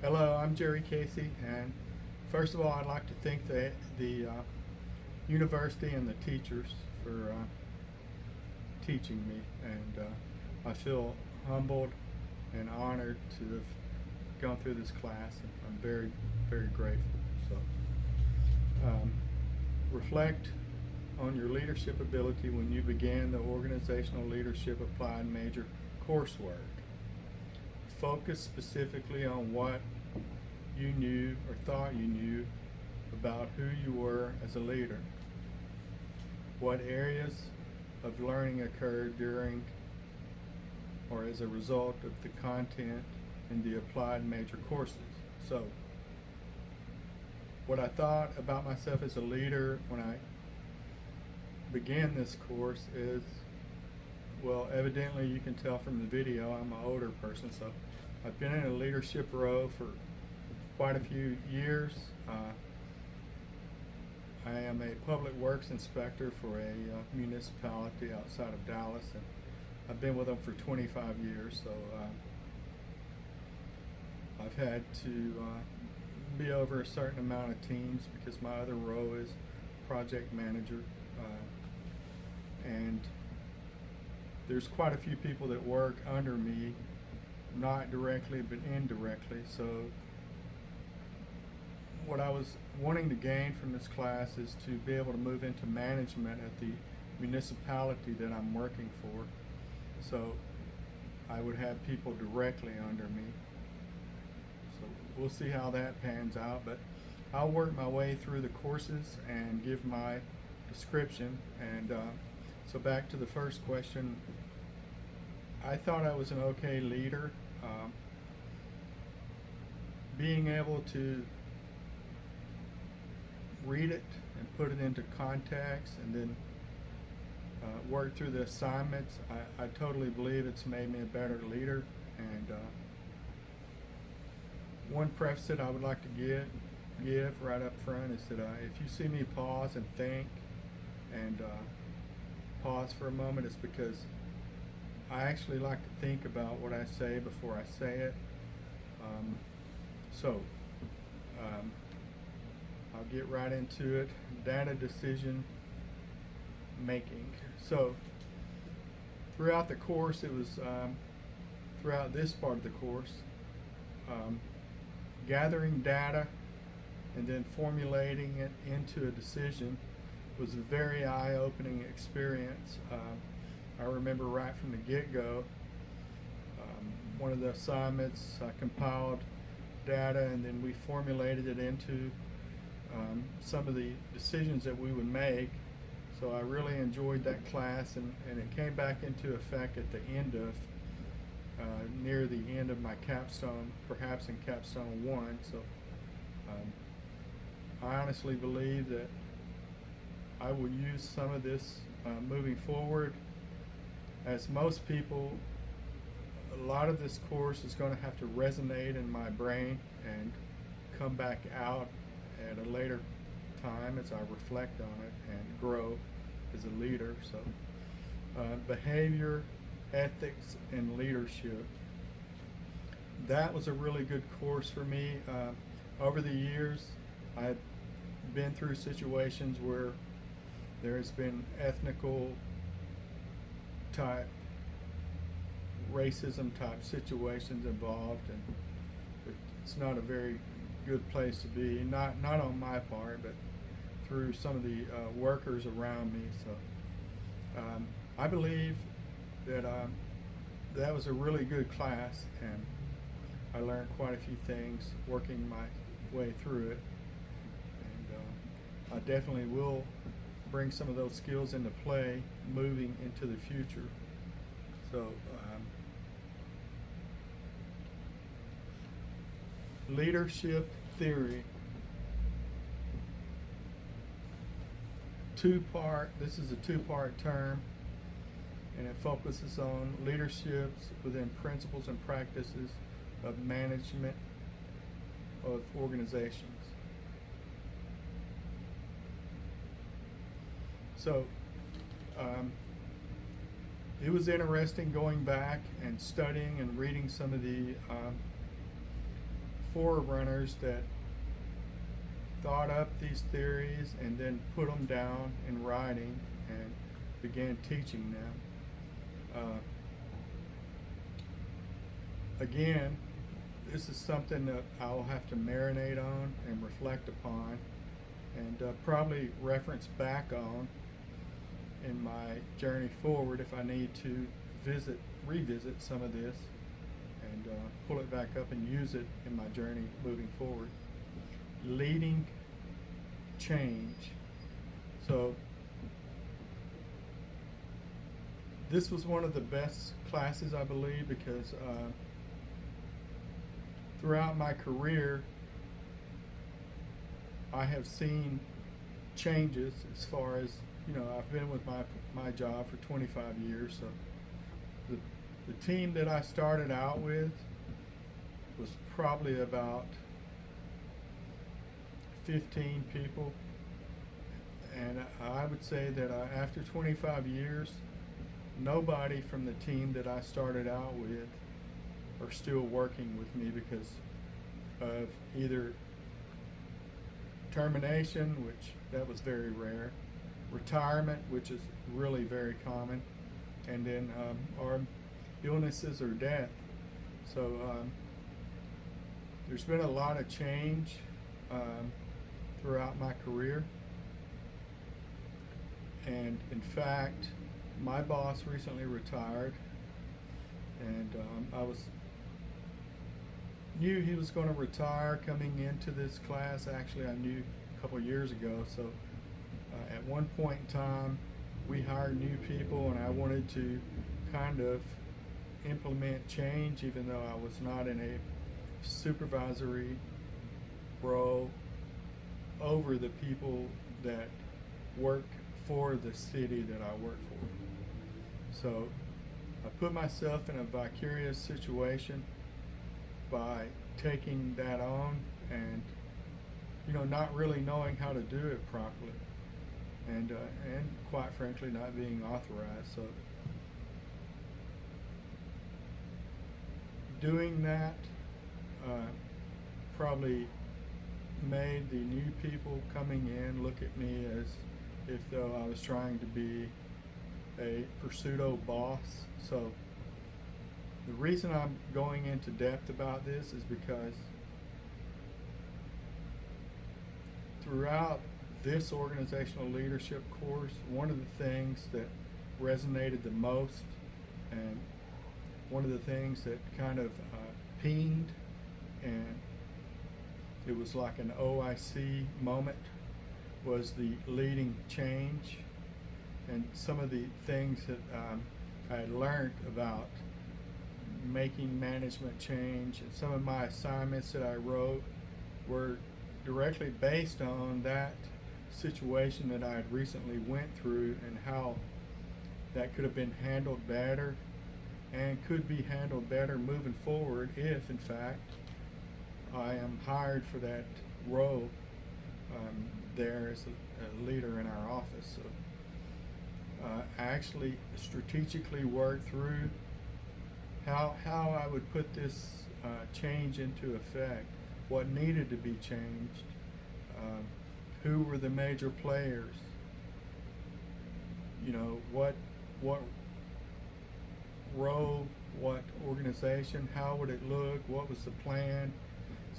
Hello, I'm Jerry Casey, and first of all, I'd like to thank the university and the teachers for teaching me, and I feel humbled and honored to have gone through this class, and I'm very, very grateful. So, um, reflect on your leadership ability when you began the Organizational Leadership Applied Major coursework. Focus specifically on what you knew or thought you knew about who you were as a leader. What areas of learning occurred during or as a result of the content in the applied major courses. So, what I thought about myself as a leader when I began this course is, well, evidently you can tell from the video I'm an older person, so I've been in a leadership role for quite a few years. I am a public works inspector for a municipality outside of Dallas, and I've been with them for 25 years. So I've had to be over a certain amount of teams because my other role is project manager, and there's quite a few people that work under me, not directly but indirectly. So what I was wanting to gain from this class is to be able to move into management at the municipality that I'm working for. So I would have people directly under me. So we'll see how that pans out, but I'll work my way through the courses and give my description. And so back to the first question, I thought I was an okay leader. Being able to read it and put it into context and then work through the assignments, I totally believe it's made me a better leader. And one preface that I would like to give right up front is that if you see me pause and think and pause for a moment, it's because I actually like to think about what I say before I say it. So I'll get right into it. Data decision making. So throughout the course, it was throughout this part of the course, gathering data and then formulating it into a decision was a very eye-opening experience. I remember right from the get-go, one of the assignments, I compiled data and then we formulated it into some of the decisions that we would make. So I really enjoyed that class, and it came back into effect at the end of, near the end of my capstone, perhaps in capstone 1. So I honestly believe that I will use some of this moving forward. As most people, a lot of this course is going to have to resonate in my brain and come back out at a later time as I reflect on it and grow as a leader. So behavior, ethics, and leadership. That was a really good course for me. Over the years, I've been through situations where there's been ethnical type, racism type situations involved, and it's not a very good place to be. Not on my part, but through some of the workers around me. So I believe that that was a really good class, and I learned quite a few things working my way through it. And I definitely will bring some of those skills into play moving into the future. So leadership theory, this is a two-part term, and it focuses on leaderships within principles and practices of management of organizations. So it was interesting going back and studying and reading some of the forerunners that thought up these theories and then put them down in writing and began teaching them. Again, this is something that I'll have to marinate on and reflect upon and probably reference back on in my journey forward if I need to revisit some of this and pull it back up and use it in my journey moving forward. Leading change. So this was one of the best classes, I believe, because throughout my career I have seen changes as far as, I've been with my job for 25 years. So the team that I started out with was probably about 15 people, and I would say that after 25 years, nobody from the team that I started out with are still working with me because of either termination, which that was very rare, retirement, which is really very common, and then or illnesses or death. So there's been a lot of change throughout my career, and in fact my boss recently retired, and I knew he was going to retire coming into this class. Actually, I knew a couple years ago. So at one point in time we hired new people, and I wanted to kind of implement change even though I was not in a supervisory role over the people that work for the city that I work for. So I put myself in a vicarious situation by taking that on and not really knowing how to do it properly, and quite frankly not being authorized. So doing that probably made the new people coming in look at me as if though I was trying to be a pseudo boss. So the reason I'm going into depth about this is because throughout this organizational leadership course, one of the things that resonated the most, and one of the things that kind of pinged, and it was like an OIC moment, was the leading change, and some of the things that I had learned about making management change, and some of my assignments that I wrote were directly based on that situation that I had recently went through, and how that could have been handled better and could be handled better moving forward if in fact I am hired for that role there as a leader in our office. So I actually strategically worked through how I would put this change into effect, what needed to be changed, who were the major players, what role, what organization, how would it look, what was the plan.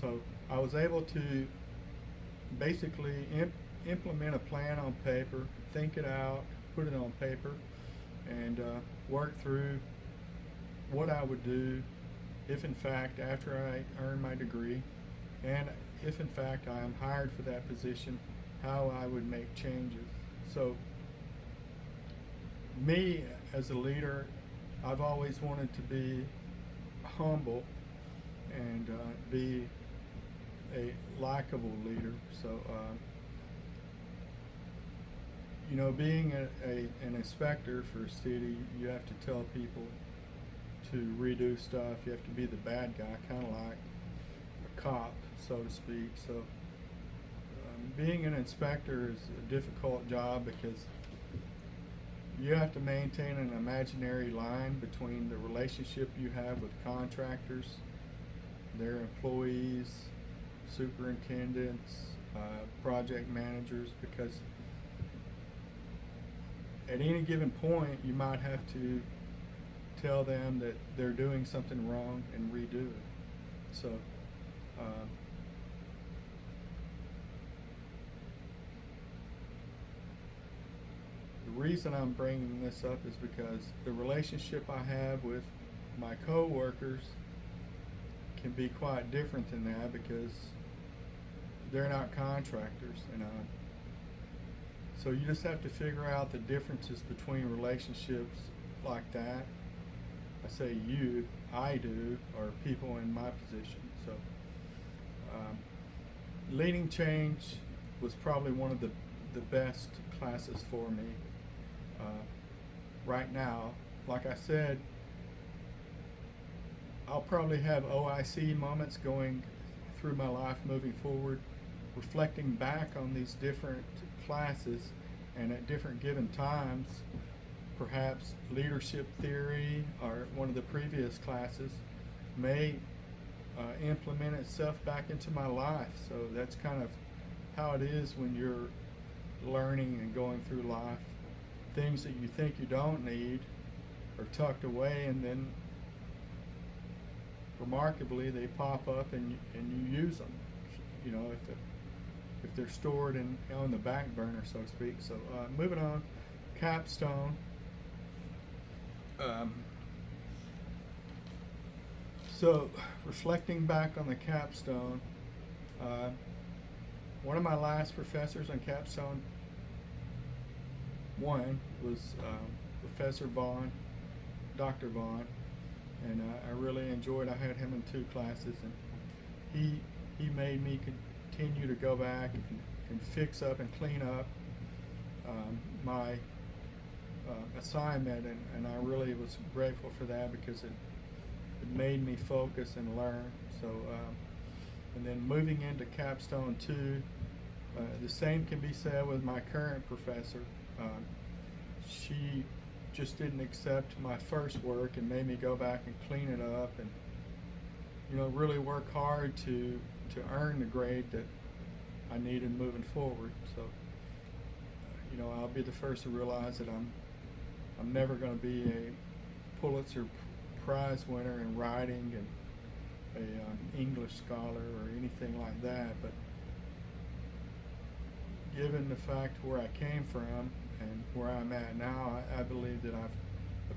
So I was able to basically implement a plan on paper, think it out, put it on paper, and work through what I would do if in fact after I earn my degree, and if in fact I am hired for that position, how I would make changes. So me as a leader, I've always wanted to be humble and be a likable leader. So being an inspector for a city, you have to tell people to redo stuff. You have to be the bad guy, kind of like a cop, so to speak. So being an inspector is a difficult job because you have to maintain an imaginary line between the relationship you have with contractors their employees, superintendents, project managers, because at any given point you might have to tell them that they're doing something wrong and redo it. So the reason I'm bringing this up is because the relationship I have with my co-workers can be quite different than that, because they're not contractors, and so you just have to figure out the differences between relationships like that. I say you, I do, or people in my position. So leading change was probably one of the best classes for me. Right now, like I said, I'll probably have OIC moments going through my life moving forward, reflecting back on these different classes, and at different given times, perhaps leadership theory or one of the previous classes may implement itself back into my life. So that's kind of how it is when you're learning and going through life. Things that you think you don't need are tucked away, and then remarkably they pop up and you use them. You know, if they're stored on the back burner, so to speak. So moving on, capstone. So reflecting back on the capstone, one of my last professors on capstone 1 was Professor Vaughn, Dr. Vaughn, and I really enjoyed. I had him in 2 classes, and he made me continue to go back and fix up and clean up my assignment, and I really was grateful for that, because it made me focus and learn. So and then moving into capstone 2, the same can be said with my current professor. She just didn't accept my first work and made me go back and clean it up, and really work hard to earn the grade that I needed moving forward. So I'll be the first to realize that I'm never going to be a Pulitzer Prize winner in writing and a English scholar or anything like that, but given the fact where I came from and where I'm at now, I believe that I've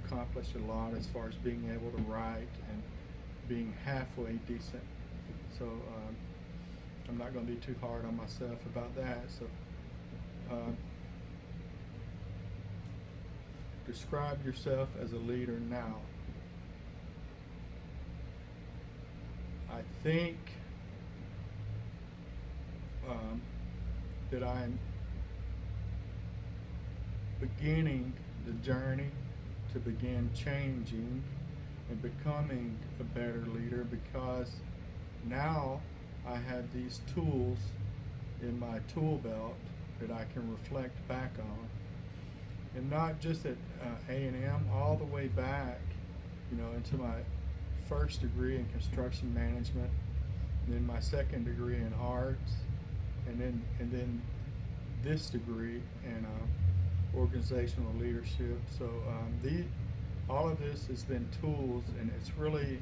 accomplished a lot as far as being able to write and being halfway decent. So I'm not going to be too hard on myself about that. So describe yourself as a leader now. I think that I'm beginning the journey to begin changing and becoming a better leader, because now I have these tools in my tool belt that I can reflect back on, and not just at A&M, all the way back, into my first degree in construction management, and then my second degree in arts, and then this degree in organizational leadership. So all of this has been tools, and it's really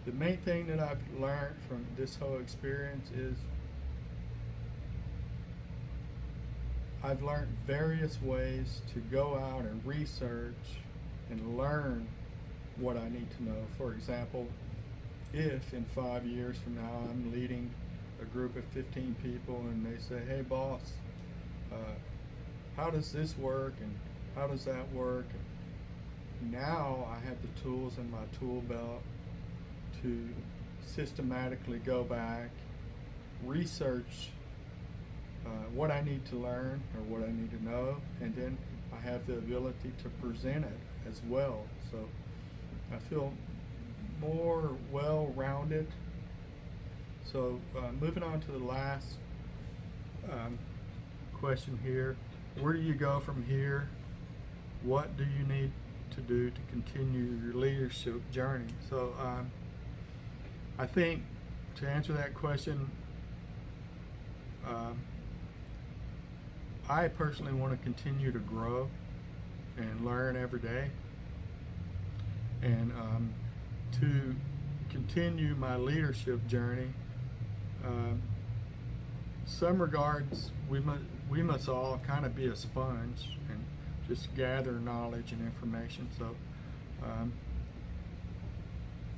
the main thing that I've learned from this whole experience is I've learned various ways to go out and research and learn what I need to know. For example, if in 5 years from now I'm leading a group of 15 people and they say, hey boss, how does this work and how does that work? And now I have the tools in my tool belt to systematically go back, research what I need to learn or what I need to know, and then I have the ability to present it as well. So I feel more well-rounded. So moving on to the last question here. Where do you go from here? What do you need to do to continue your leadership journey? So I think to answer that question, I personally want to continue to grow and learn every day, and to continue my leadership journey. Some regards, we must all kind of be a sponge and just gather knowledge and information. So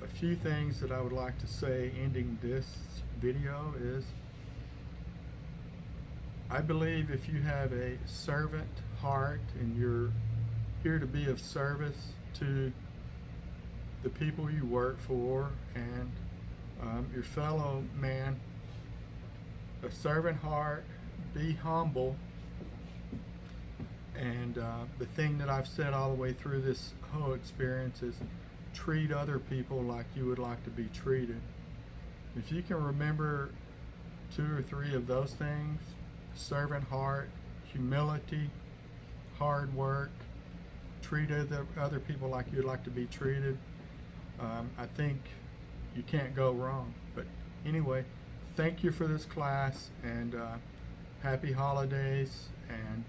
a few things that I would like to say ending this video is, I believe if you have a servant heart and you're here to be of service to the people you work for and your fellow man, a servant heart, be humble, and the thing that I've said all the way through this whole experience is treat other people like you would like to be treated. If you can remember 2 or 3 of those things, servant heart, humility, hard work, treat other people like you'd like to be treated, I think you can't go wrong. But anyway, thank you for this class, and happy holidays, and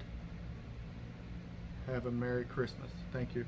have a Merry Christmas. Thank you.